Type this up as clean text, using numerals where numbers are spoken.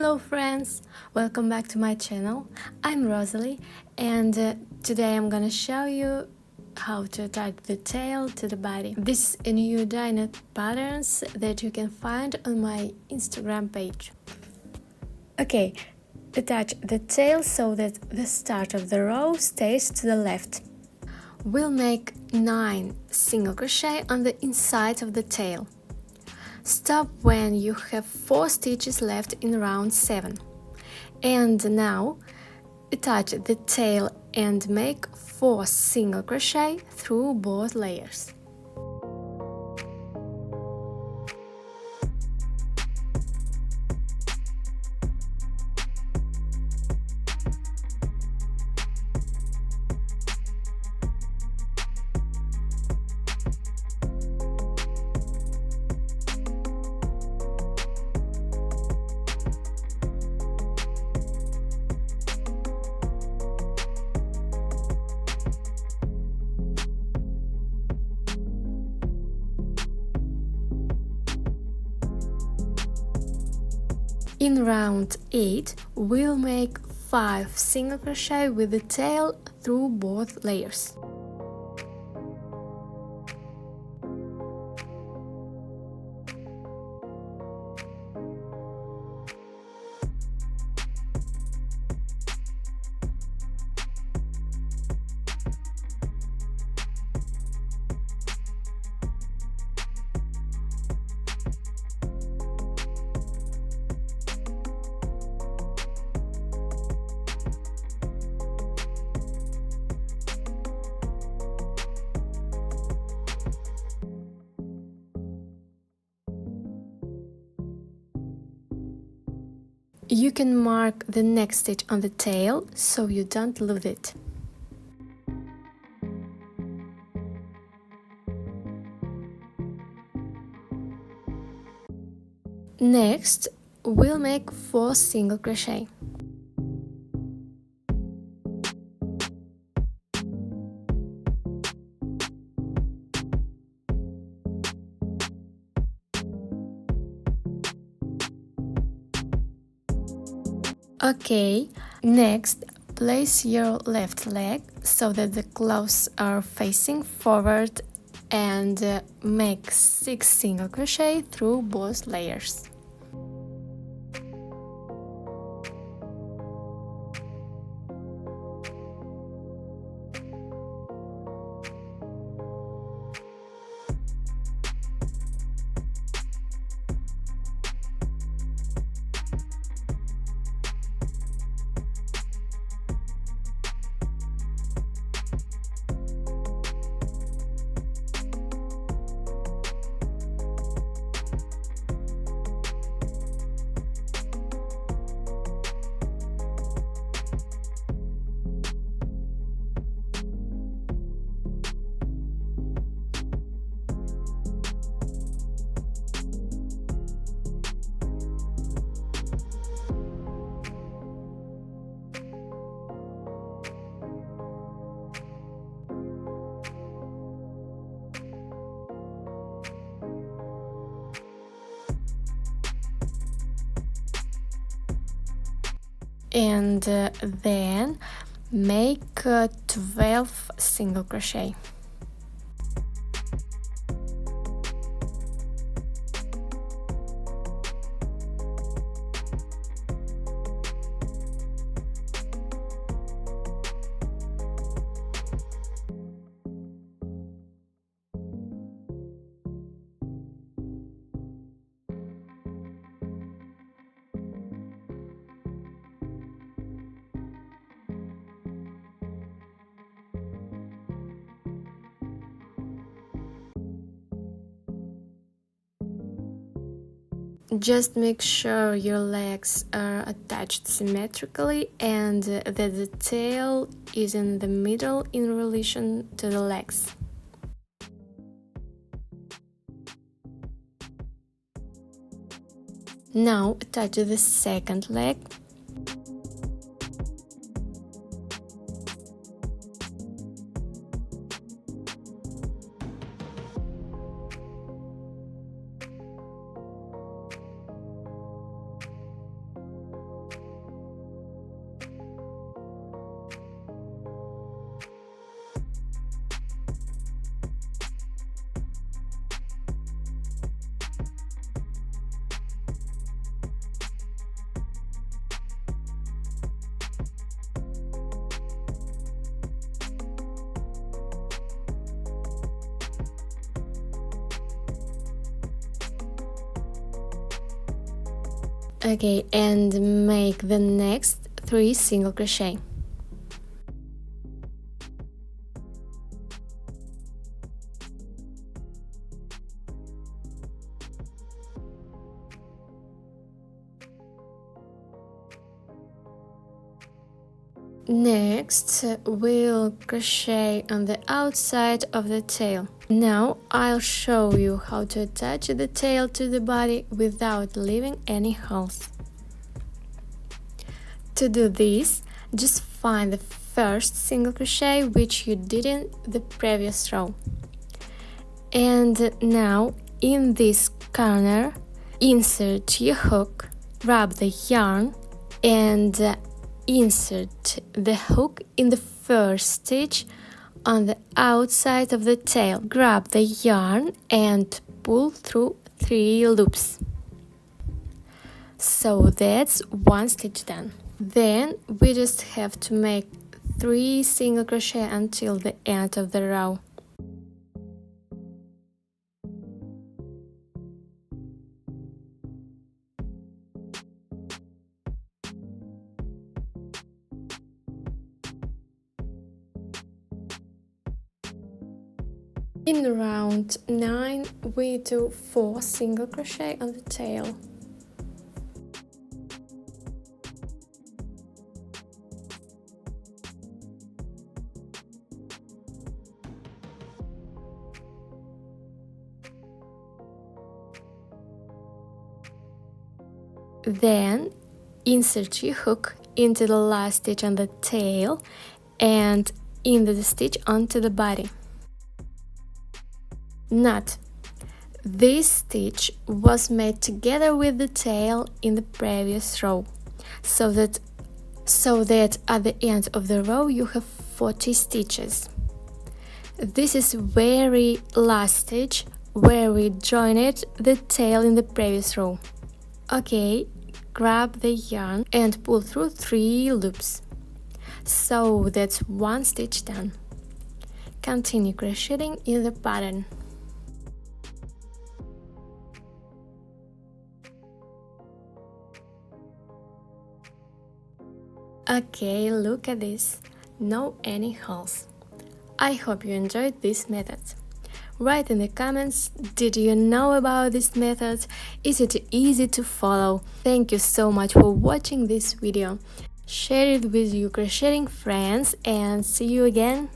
Hello friends, welcome back to my channel. I'm Rosalie and today I'm gonna show you how to attach the tail to the body. This is a new Dino patterns that you can find on my Instagram page. Okay, attach the tail so that the start of the row stays to the left. We'll make 9 single crochet on the inside of the tail. Stop when you have 4 stitches left in round 7. And now attach the tail and make 4 single crochet through both layers. In round 8, we'll make 5 single crochet with the tail through both layers. You can mark the next stitch on the tail so you don't lose it. Next, we'll make 4 single crochet. Okay, next place your left leg so that the claws are facing forward and make 6 single crochet through both layers. And then make 12 single crochet. Just make sure your legs are attached symmetrically and that the tail is in the middle in relation to the legs. Now attach the second leg. Okay, and make the next 3 single crochet. Next, we'll crochet on the outside of the tail. Now I'll show you how to attach the tail to the body without leaving any holes. To do this, just find the first single crochet which you did in the previous row. And now in this corner, insert your hook, grab the yarn and insert the hook in the first stitch on the outside of the tail. Grab the yarn and pull through 3 loops. So that's 1 stitch done. Then we just have to make 3 single crochet until the end of the row. In round 9, we do 4 single crochet on the tail. Then insert your hook into the last stitch on the tail and into the stitch onto the body. Note: this stitch was made together with the tail in the previous row, so that at the end of the row you have 40 stitches. This is very last stitch where we joined the tail in the previous row. Okay, grab the yarn and pull through 3 loops. So that's 1 stitch done. Continue crocheting in the pattern. Okay, look at this. No any holes. I hope you enjoyed this method. Write in the comments, did you know about this method? Is it easy to follow? Thank you so much for watching this video. Share it with your crocheting friends and see you again.